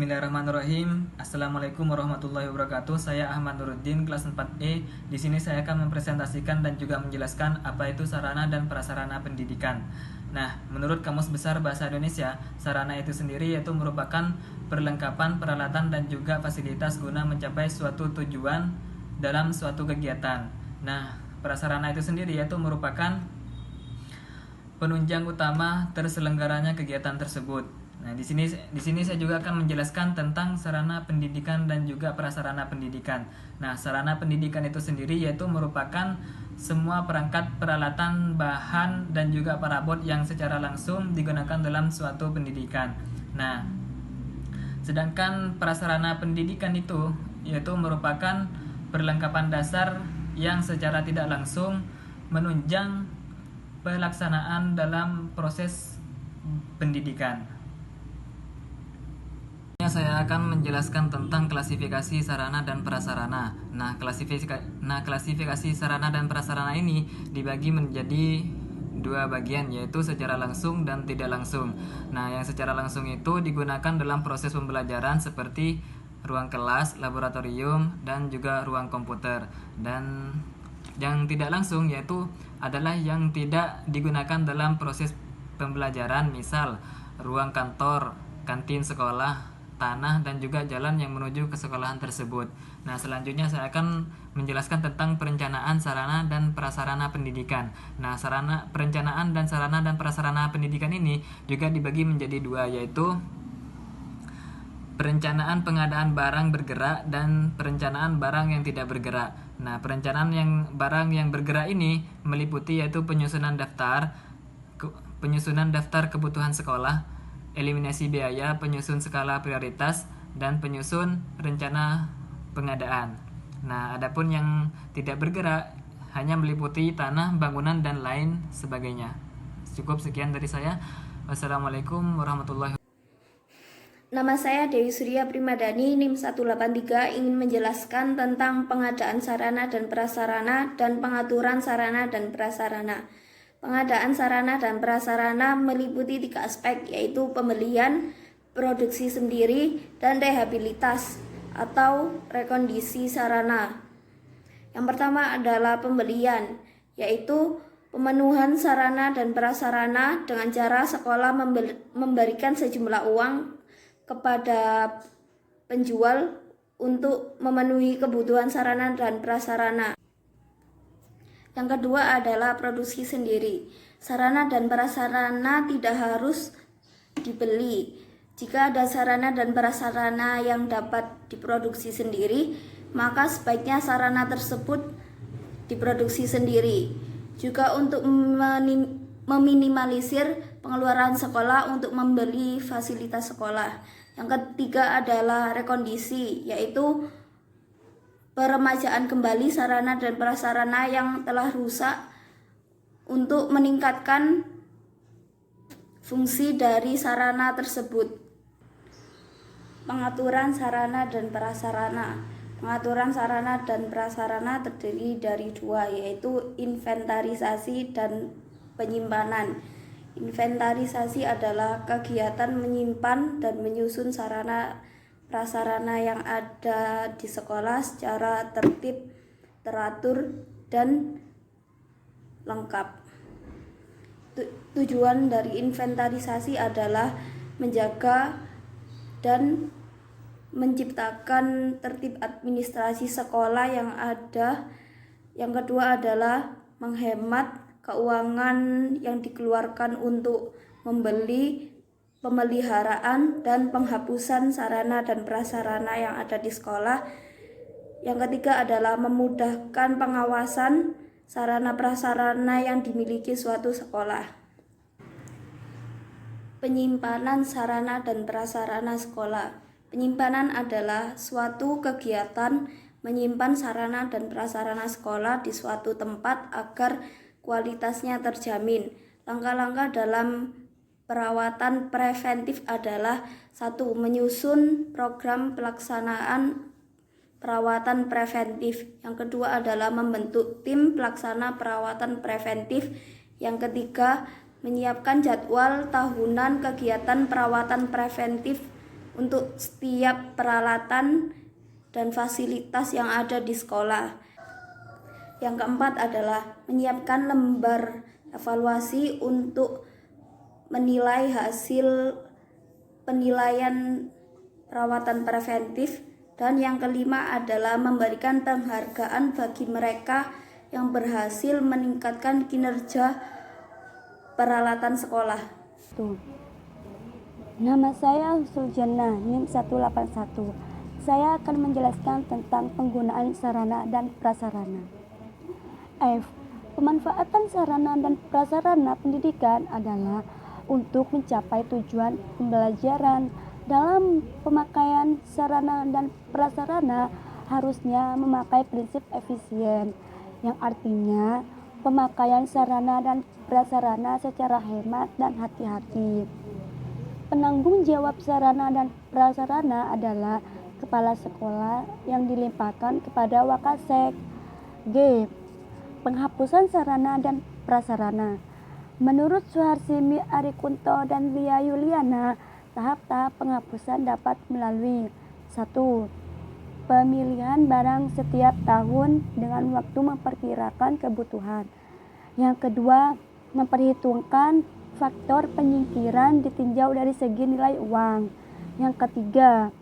Bismillahirrahmanirrahim. Assalamualaikum warahmatullahi wabarakatuh. Saya Ahmad Nuruddin, kelas 4E. Di sini saya akan mempresentasikan dan juga menjelaskan apa itu sarana dan prasarana pendidikan. Nah, menurut Kamus Besar Bahasa Indonesia, sarana itu sendiri yaitu merupakan perlengkapan, peralatan, dan juga fasilitas guna mencapai suatu tujuan dalam suatu kegiatan. Nah, prasarana itu sendiri yaitu merupakan penunjang utama terselenggaranya kegiatan tersebut. Nah, di sini saya juga akan menjelaskan tentang sarana pendidikan dan juga prasarana pendidikan. Nah, sarana pendidikan itu sendiri yaitu merupakan semua perangkat, peralatan, bahan, dan juga perabot yang secara langsung digunakan dalam suatu pendidikan. Nah, sedangkan prasarana pendidikan itu yaitu merupakan perlengkapan dasar yang secara tidak langsung menunjang pelaksanaan dalam proses pendidikan. Saya akan menjelaskan tentang klasifikasi sarana dan prasarana. Nah, klasifikasi sarana dan prasarana ini dibagi menjadi dua bagian, yaitu secara langsung dan tidak langsung. Nah, yang secara langsung itu digunakan dalam proses pembelajaran seperti ruang kelas, laboratorium, dan juga ruang komputer. Dan yang tidak langsung yaitu adalah yang tidak digunakan dalam proses pembelajaran, misal ruang kantor, kantin sekolah, tanah, dan juga jalan yang menuju ke sekolahan tersebut. Nah, selanjutnya saya akan menjelaskan tentang perencanaan sarana dan prasarana pendidikan. Nah, perencanaan dan sarana dan prasarana pendidikan ini juga dibagi menjadi dua, yaitu perencanaan pengadaan barang bergerak dan perencanaan barang yang tidak bergerak. Nah, perencanaan barang yang bergerak ini meliputi yaitu penyusunan daftar kebutuhan sekolah, eliminasi biaya, penyusun skala prioritas, dan penyusun rencana pengadaan. Nah, adapun yang tidak bergerak hanya meliputi tanah, bangunan, dan lain sebagainya. Cukup sekian dari saya. Wassalamualaikum warahmatullahi wabarakatuh. Nama saya Dewi Surya Primadani, NIM 183, ingin menjelaskan tentang pengadaan sarana dan prasarana dan pengaturan sarana dan prasarana. Pengadaan sarana dan prasarana meliputi 3 aspek, yaitu pembelian, produksi sendiri, dan rehabilitas atau rekondisi sarana. Yang pertama adalah pembelian, yaitu pemenuhan sarana dan prasarana dengan cara sekolah memberikan sejumlah uang kepada penjual untuk memenuhi kebutuhan sarana dan prasarana. Yang kedua adalah produksi sendiri. Sarana dan prasarana tidak harus dibeli. Jika ada sarana dan prasarana yang dapat diproduksi sendiri, maka sebaiknya sarana tersebut diproduksi sendiri. Juga untuk meminimalisir pengeluaran sekolah untuk membeli fasilitas sekolah. Yang ketiga adalah rekondisi, yaitu peremajaan kembali sarana dan prasarana yang telah rusak untuk meningkatkan fungsi dari sarana tersebut. Pengaturan sarana dan prasarana. Pengaturan sarana dan prasarana terdiri dari dua, yaitu inventarisasi dan penyimpanan. Inventarisasi adalah kegiatan menyimpan dan menyusun sarana prasarana yang ada di sekolah secara tertib, teratur, dan lengkap. Tujuan dari inventarisasi adalah menjaga dan menciptakan tertib administrasi sekolah yang ada. Yang kedua adalah menghemat keuangan yang dikeluarkan untuk membeli, pemeliharaan, dan penghapusan sarana dan prasarana yang ada di sekolah. Yang ketiga adalah memudahkan pengawasan sarana prasarana yang dimiliki suatu sekolah. Penyimpanan sarana dan prasarana sekolah. Penyimpanan adalah suatu kegiatan menyimpan sarana dan prasarana sekolah di suatu tempat agar kualitasnya terjamin. Langkah-langkah dalam perawatan preventif adalah 1. Menyusun program pelaksanaan perawatan preventif. Yang kedua adalah membentuk tim pelaksana perawatan preventif. Yang ketiga, menyiapkan jadwal tahunan kegiatan perawatan preventif untuk setiap peralatan dan fasilitas yang ada di sekolah. Yang keempat adalah menyiapkan lembar evaluasi untuk menilai hasil penilaian perawatan preventif. Dan yang kelima adalah memberikan penghargaan bagi mereka yang berhasil meningkatkan kinerja peralatan sekolah. Nama saya Suljana, NIM 181. Saya akan menjelaskan tentang penggunaan sarana dan prasarana. F. Pemanfaatan sarana dan prasarana pendidikan adalah untuk mencapai tujuan pembelajaran. Dalam pemakaian sarana dan prasarana harusnya memakai prinsip efisien, yang artinya pemakaian sarana dan prasarana secara hemat dan hati-hati. Penanggung jawab sarana dan prasarana adalah kepala sekolah yang dilimpahkan kepada Wakasek. G. Penghapusan sarana dan prasarana. Menurut Suharsimi Arikunto dan Lia Yuliana, tahap-tahap penghapusan dapat melalui 1. Pemilihan barang setiap tahun dengan waktu memperkirakan kebutuhan. Yang kedua, memperhitungkan faktor penyingkiran ditinjau dari segi nilai uang. Yang ketiga,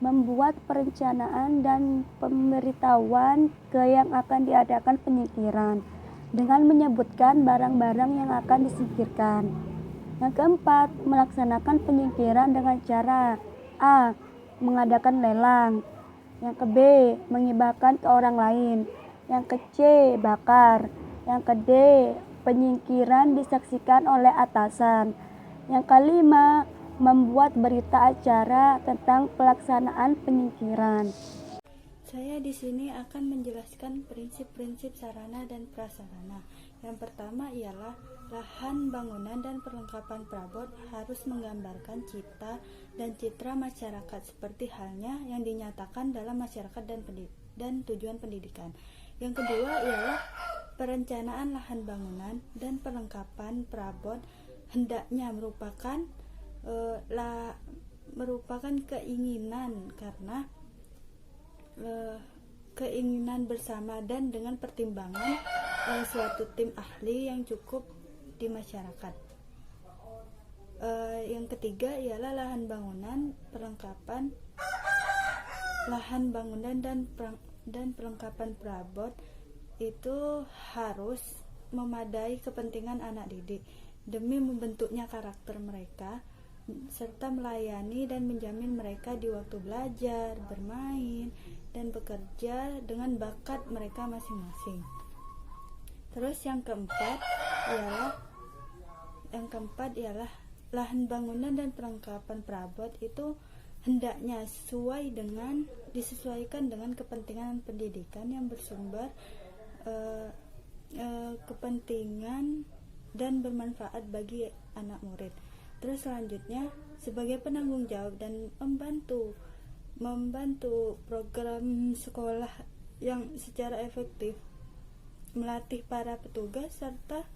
membuat perencanaan dan pemberitahuan ke yang akan diadakan penyingkiran dengan menyebutkan barang-barang yang akan disingkirkan. Yang keempat, melaksanakan penyingkiran dengan cara A. Mengadakan lelang. Yang ke B. Menghibahkan ke orang lain. Yang ke C. Bakar. Yang ke D. Penyingkiran disaksikan oleh atasan. Yang kelima, membuat berita acara tentang pelaksanaan penyingkiran. Saya di sini akan menjelaskan prinsip-prinsip sarana dan prasarana. Yang pertama ialah lahan bangunan dan perlengkapan perabot harus menggambarkan cita dan citra masyarakat seperti halnya yang dinyatakan dalam masyarakat dan tujuan pendidikan. Yang kedua ialah perencanaan lahan bangunan dan perlengkapan perabot hendaknya merupakan keinginan karena keinginan bersama dan dengan pertimbangan suatu tim ahli yang cukup di masyarakat. Yang ketiga ialah lahan bangunan dan perlengkapan perabot itu harus memadai kepentingan anak didik demi membentuknya karakter mereka serta melayani dan menjamin mereka di waktu belajar, bermain, dan bekerja dengan bakat mereka masing-masing. Terus yang keempat ialah lahan bangunan dan perlengkapan perabot itu hendaknya disesuaikan dengan kepentingan pendidikan yang bersumber kepentingan dan bermanfaat bagi anak murid. Terus selanjutnya, sebagai penanggung jawab dan membantu program sekolah yang secara efektif melatih para petugas serta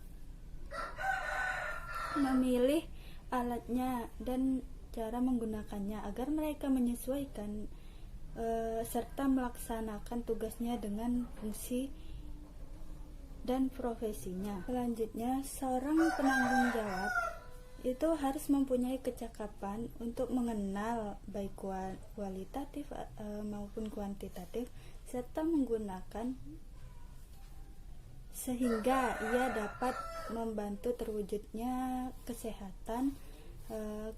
memilih alatnya dan cara menggunakannya agar mereka menyesuaikan serta melaksanakan tugasnya dengan fungsi dan profesinya. Selanjutnya, seorang penanggung jawab itu harus mempunyai kecakapan untuk mengenal baik kualitatif maupun kuantitatif serta menggunakan sehingga ia dapat membantu terwujudnya kesehatan,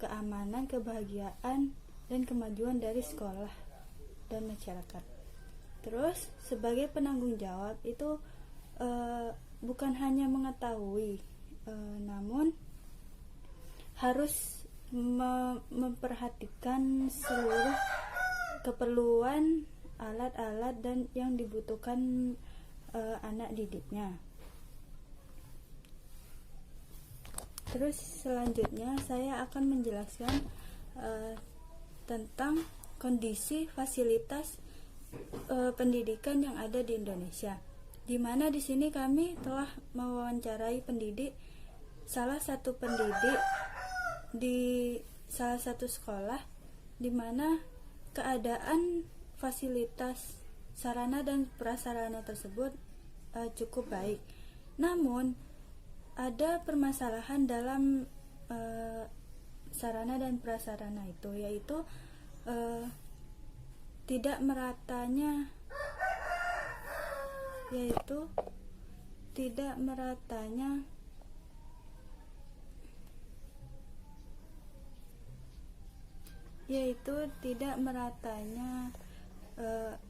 keamanan, kebahagiaan, dan kemajuan dari sekolah dan masyarakat. Terus sebagai penanggung jawab itu bukan hanya mengetahui, namun harus memperhatikan seluruh keperluan alat-alat dan yang dibutuhkan anak didiknya. Terus selanjutnya saya akan menjelaskan tentang kondisi fasilitas pendidikan yang ada di Indonesia. Di mana di sini kami telah mewawancarai salah satu pendidik di salah satu sekolah di mana keadaan fasilitas sarana dan prasarana tersebut cukup baik. Namun ada permasalahan dalam sarana dan prasarana itu, yaitu tidak meratanya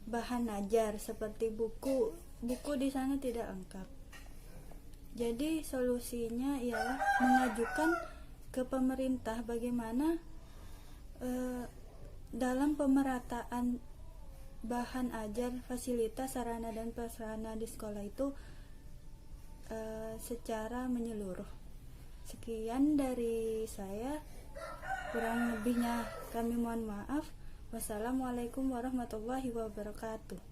bahan ajar seperti buku di sana tidak lengkap. Jadi solusinya ialah mengajukan ke pemerintah bagaimana dalam pemerataan bahan ajar, fasilitas, sarana dan prasarana di sekolah itu secara menyeluruh. Sekian dari saya, kurang lebihnya kami mohon maaf. Wassalamualaikum warahmatullahi wabarakatuh.